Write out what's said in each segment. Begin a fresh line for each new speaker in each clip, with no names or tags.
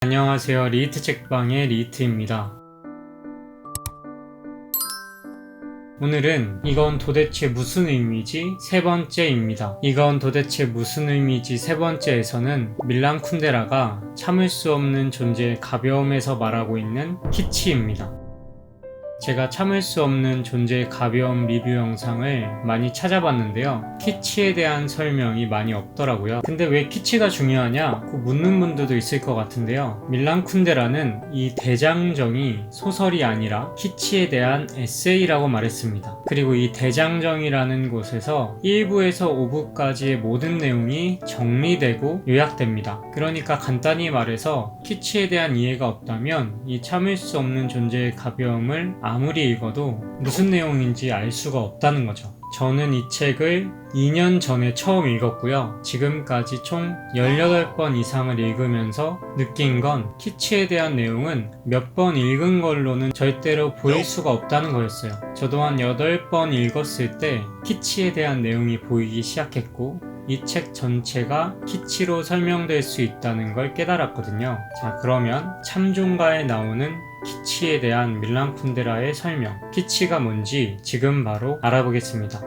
안녕하세요. 리히트 책방의 리히트입니다. 오늘은 이건 도대체 무슨 의미지? 세 번째입니다. 이건 도대체 무슨 의미지? 세 번째에서는 밀란 쿤데라가 참을 수 없는 존재의 가벼움에서 말하고 있는 키치입니다. 제가 참을 수 없는 존재의 가벼움 리뷰 영상을 많이 찾아봤는데요. 키치에 대한 설명이 많이 없더라고요. 근데 왜 키치가 중요하냐? 고 묻는 분들도 있을 것 같은데요. 밀란 쿤데라는 이 대장정이 소설이 아니라 키치에 대한 에세이라고 말했습니다. 그리고 이 대장정이라는 곳에서 1부에서 5부까지의 모든 내용이 정리되고 요약됩니다. 그러니까 간단히 말해서 키치에 대한 이해가 없다면 이 참을 수 없는 존재의 가벼움을 아무리 읽어도 무슨 내용인지 알 수가 없다는 거죠. 저는 이 책을 2년 전에 처음 읽었고요. 지금까지 총 18번 이상을 읽으면서 느낀 건 키치에 대한 내용은 몇 번 읽은 걸로는 절대로 보일 수가 없다는 거였어요. 저도 한 8번 읽었을 때 키치에 대한 내용이 보이기 시작했고 이 책 전체가 키치로 설명될 수 있다는 걸 깨달았거든요. 자, 그러면 참종가에 나오는 키치에 대한 밀란 쿤데라의 설명, 키치가 뭔지 지금 바로 알아보겠습니다.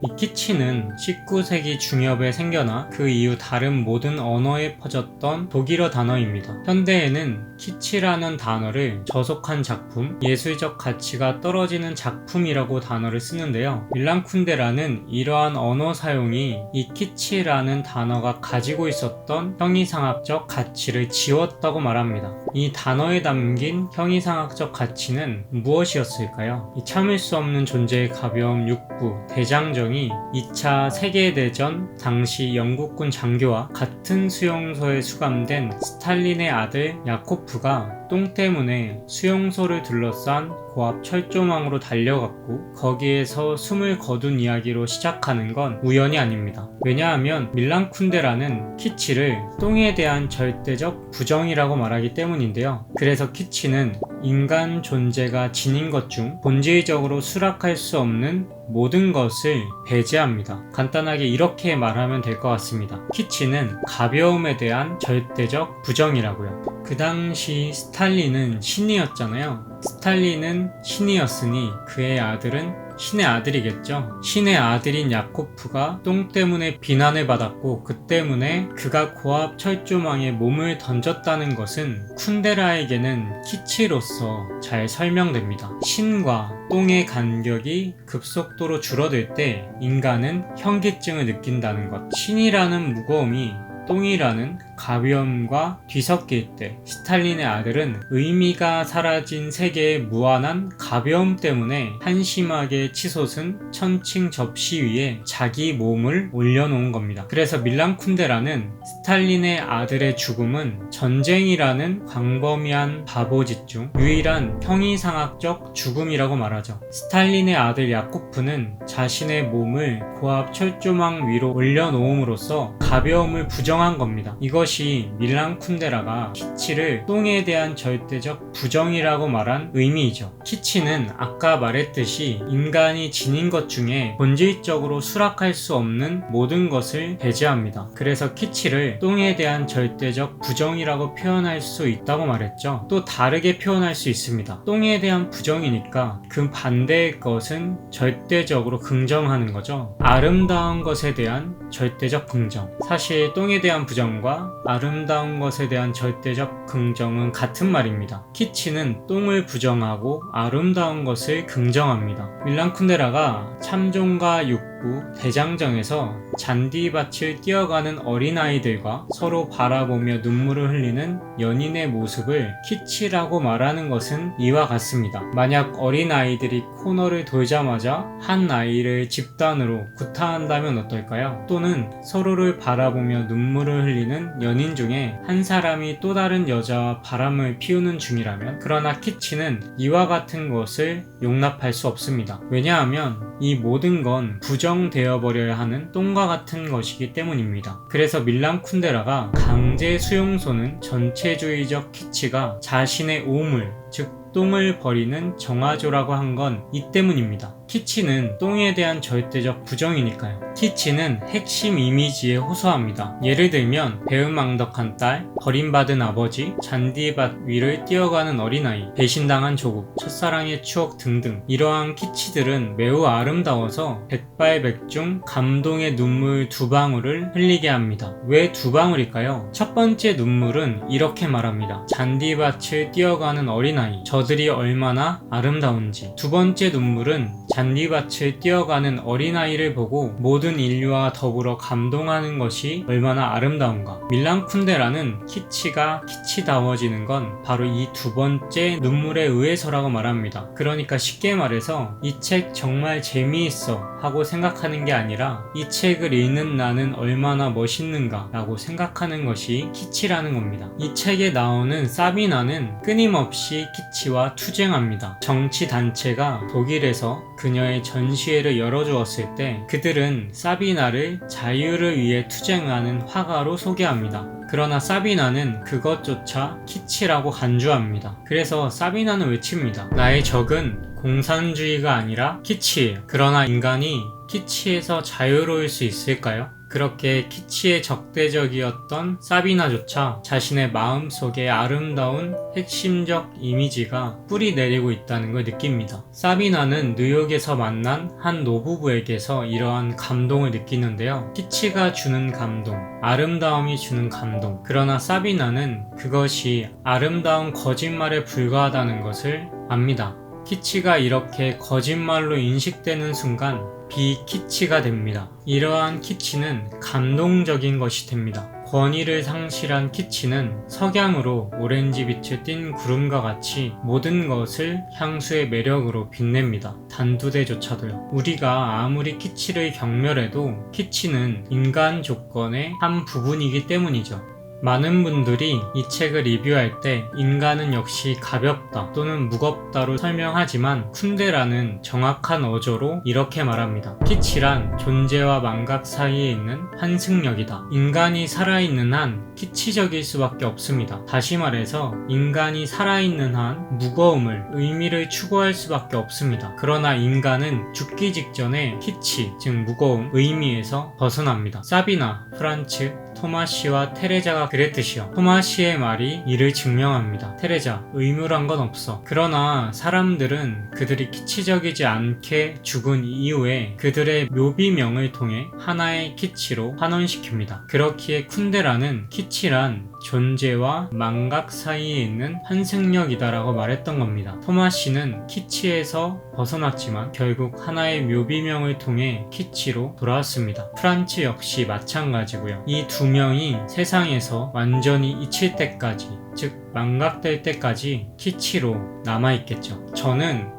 이 키치는 19세기 중엽에 생겨나 그 이후 다른 모든 언어에 퍼졌던 독일어 단어입니다. 현대에는 키치라는 단어를 저속한 작품, 예술적 가치가 떨어지는 작품이라고 단어를 쓰는데요. 밀란 쿤데라는 이러한 언어 사용이 이 키치라는 단어가 가지고 있었던 형이상학적 가치를 지웠다고 말합니다. 이 단어에 담긴 형이상학적 가치는 무엇이었을까요? 이 참을 수 없는 존재의 가벼움 6부, 대장정이 2차 세계대전 당시 영국군 장교와 같은 수용소에 수감된 스탈린의 아들 야코프가 똥 때문에 수용소를 둘러싼 고압 철조망으로 달려갔고 거기에서 숨을 거둔 이야기로 시작하는 건 우연이 아닙니다. 왜냐하면 밀란 쿤데라는 키치를 똥에 대한 절대적 부정이라고 말하기 때문인데요. 그래서 키치는 인간 존재가 지닌 것 중 본질적으로 수락할 수 없는 모든 것을 배제합니다. 간단하게 이렇게 말하면 될 것 같습니다. 키치는 가벼움에 대한 절대적 부정이라고요. 그 당시 스탈린은 신이었잖아요. 스탈린은 신이었으니 그의 아들은 신의 아들이겠죠. 신의 아들인 야코프가 똥 때문에 비난을 받았고 그 때문에 그가 고압 철조망에 몸을 던졌다는 것은 쿤데라에게는 키치로서 잘 설명됩니다. 신과 똥의 간격이 급속도로 줄어들 때 인간은 현기증을 느낀다는 것. 신이라는 무거움이 똥이라는 가벼움과 뒤섞일 때 스탈린의 아들은 의미가 사라진 세계의 무한한 가벼움 때문에 한심하게 치솟은 천칭 접시 위에 자기 몸을 올려놓은 겁니다. 그래서 밀란 쿤데라는 스탈린의 아들의 죽음은 전쟁이라는 광범위한 바보짓 중 유일한 형이상학적 죽음이라고 말하죠. 스탈린의 아들 야코프는 자신의 몸을 고압 철조망 위로 올려놓음으로써 가벼움을 부정한 겁니다. 이것이 밀란 쿤데라가 키치를 똥에 대한 절대적 부정이라고 말한 의미이죠. 키치는 아까 말했듯이 인간이 지닌 것 중에 본질적으로 수락할 수 없는 모든 것을 배제합니다. 그래서 키치를 똥에 대한 절대적 부정이라고 표현할 수 있다고 말했죠. 또 다르게 표현할 수 있습니다. 똥에 대한 부정이니까 그 반대의 것은 절대적으로 긍정하는 거죠. 아름다운 것에 대한 절대적 긍정. 사실 똥에 대한 부정과 아름다운 것에 대한 절대적 긍정은 같은 말입니다. 키치는 똥을 부정하고 아름다운 것을 긍정합니다. 밀란 쿤데라가 참종가 6부 대장정에서 잔디밭을 뛰어가는 어린아이들과 서로 바라보며 눈물을 흘리는 연인의 모습을 키치라고 말하는 것은 이와 같습니다. 만약 어린아이들이 코너를 돌자마자 한 아이를 집단으로 구타한다면 어떨까요? 또는 서로를 바라보며 눈물을 흘리는 연인 중에 한 사람이 또 다른 여자와 바람을 피우는 중이라면, 그러나 키치는 이와 같은 것을 용납할 수 없습니다. 왜냐하면 이 모든 건 부정되어 버려야 하는 똥과 같은 것이기 때문입니다. 그래서 밀란 쿤데라가 강제 수용소는 전체주의적 키치가 자신의 오물, 즉 똥을 버리는 정화조라고 한 건 이 때문입니다. 키치는 똥에 대한 절대적 부정이니까요. 키치는 핵심 이미지에 호소합니다. 예를 들면 배은망덕한 딸, 버림받은 아버지, 잔디밭 위를 뛰어가는 어린아이, 배신당한 조국, 첫사랑의 추억 등등. 이러한 키치들은 매우 아름다워서 백발백중 감동의 눈물 두 방울을 흘리게 합니다. 왜 두 방울일까요? 첫 번째 눈물은 이렇게 말합니다. 잔디밭을 뛰어가는 어린아이, 저들이 얼마나 아름다운지. 두 번째 눈물은 잔디밭을 뛰어가는 어린아이를 보고 모든 인류와 더불어 감동하는 것이 얼마나 아름다운가. 밀란 쿤데라는 키치가 키치다워지는 건 바로 이 두 번째 눈물에 의해서라고 말합니다. 그러니까 쉽게 말해서 이 책 정말 재미있어 하고 생각하는 게 아니라 이 책을 읽는 나는 얼마나 멋있는가 라고 생각하는 것이 키치라는 겁니다. 이 책에 나오는 사비나는 끊임없이 키치와 투쟁합니다. 정치단체가 독일에서 그녀의 전시회를 열어주었을 때 그들은 사비나를 자유를 위해 투쟁하는 화가로 소개합니다. 그러나 사비나는 그것조차 키치라고 간주합니다. 그래서 사비나는 외칩니다. 나의 적은 공산주의가 아니라 키치예요. 그러나 인간이 키치에서 자유로울 수 있을까요? 그렇게 키치의 적대적이었던 사비나조차 자신의 마음속에 아름다운 핵심적 이미지가 뿌리 내리고 있다는 걸 느낍니다. 사비나는 뉴욕에서 만난 한 노부부에게서 이러한 감동을 느끼는데요. 키치가 주는 감동, 아름다움이 주는 감동. 그러나 사비나는 그것이 아름다운 거짓말에 불과하다는 것을 압니다. 키치가 이렇게 거짓말로 인식되는 순간 비키치가 됩니다. 이러한 키치는 감동적인 것이 됩니다. 권위를 상실한 키치는 석양으로 오렌지빛을 띤 구름과 같이 모든 것을 향수의 매력으로 빛냅니다. 단두대조차도요. 우리가 아무리 키치를 경멸해도 키치는 인간 조건의 한 부분이기 때문이죠. 많은 분들이 이 책을 리뷰할 때 인간은 역시 가볍다 또는 무겁다로 설명하지만 쿤데라는 정확한 어조로 이렇게 말합니다. 키치란 존재와 망각 사이에 있는 환승력이다. 인간이 살아있는 한 키치적일 수밖에 없습니다. 다시 말해서 인간이 살아있는 한 무거움을, 의미를 추구할 수밖에 없습니다. 그러나 인간은 죽기 직전에 키치, 즉 무거움, 의미에서 벗어납니다. 사비나, 프란츠, 토마시와 테레자가 그랬듯이요. 토마시의 말이 이를 증명합니다. 테레자, 의무란 건 없어. 그러나 사람들은 그들이 키치적이지 않게 죽은 이후에 그들의 묘비명을 통해 하나의 키치로 환원시킵니다. 그렇기에 쿤데라는 키치란 존재와 망각 사이에 있는 환승력이다라고 말했던 겁니다. 토마시는 키치에서 벗어났지만 결국 하나의 묘비명을 통해 키치로 돌아왔습니다. 프란츠 역시 마찬가지고요. 이 두 명이 세상에서 완전히 잊힐 때까지, 즉 망각될 때까지 키치로 남아있겠죠. 저는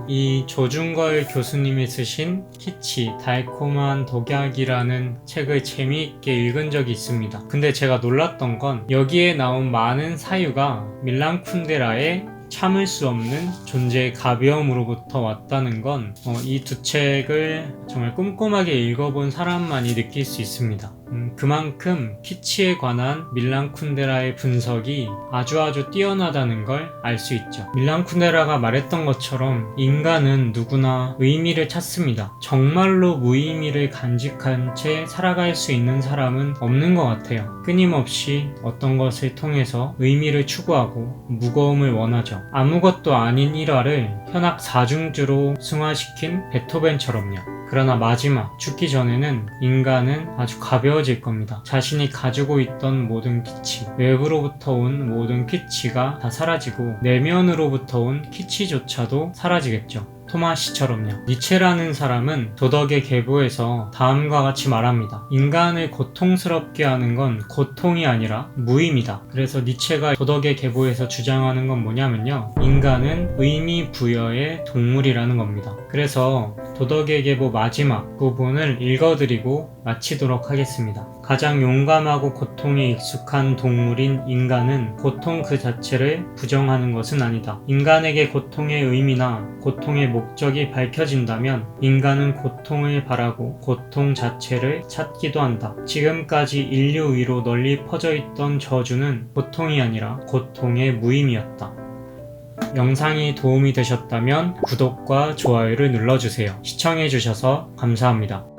이 조중걸 교수님이 쓰신 키치 달콤한 독약이라는 책을 재미있게 읽은 적이 있습니다. 근데 제가 놀랐던 건 여기에 나온 많은 사유가 밀란 쿤데라의 참을 수 없는 존재의 가벼움으로부터 왔다는 건 이 두 책을 정말 꼼꼼하게 읽어본 사람만이 느낄 수 있습니다. 그만큼 키치에 관한 밀란 쿤데라의 분석이 아주 뛰어나다는 걸 알 수 있죠. 밀란 쿤데라가 말했던 것처럼 인간은 누구나 의미를 찾습니다. 정말로 무의미를 간직한 채 살아갈 수 있는 사람은 없는 것 같아요. 끊임없이 어떤 것을 통해서 의미를 추구하고 무거움을 원하죠. 아무것도 아닌 일화를 현악 4중주로 승화시킨 베토벤처럼요. 그러나 마지막, 죽기 전에는 인간은 아주 가벼워질 겁니다. 자신이 가지고 있던 모든 키치, 외부로부터 온 모든 키치가 다 사라지고 내면으로부터 온 키치조차도 사라지겠죠. 토마시처럼요. 니체라는 사람은 도덕의 계보에서 다음과 같이 말합니다. 인간을 고통스럽게 하는 건 고통이 아니라 무의미다. 그래서 니체가 도덕의 계보에서 주장하는 건 뭐냐면요. 인간은 의미 부여의 동물이라는 겁니다. 그래서 도덕의 계보 마지막 부분을 읽어드리고 마치도록 하겠습니다. 가장 용감하고 고통에 익숙한 동물인 인간은 고통 그 자체를 부정하는 것은 아니다. 인간에게 고통의 의미나 고통의 목적이 밝혀진다면 인간은 고통을 바라고 고통 자체를 찾기도 한다. 지금까지 인류 위로 널리 퍼져 있던 저주는 고통이 아니라 고통의 무의미였다. 영상이 도움이 되셨다면 구독과 좋아요를 눌러주세요. 시청해주셔서 감사합니다.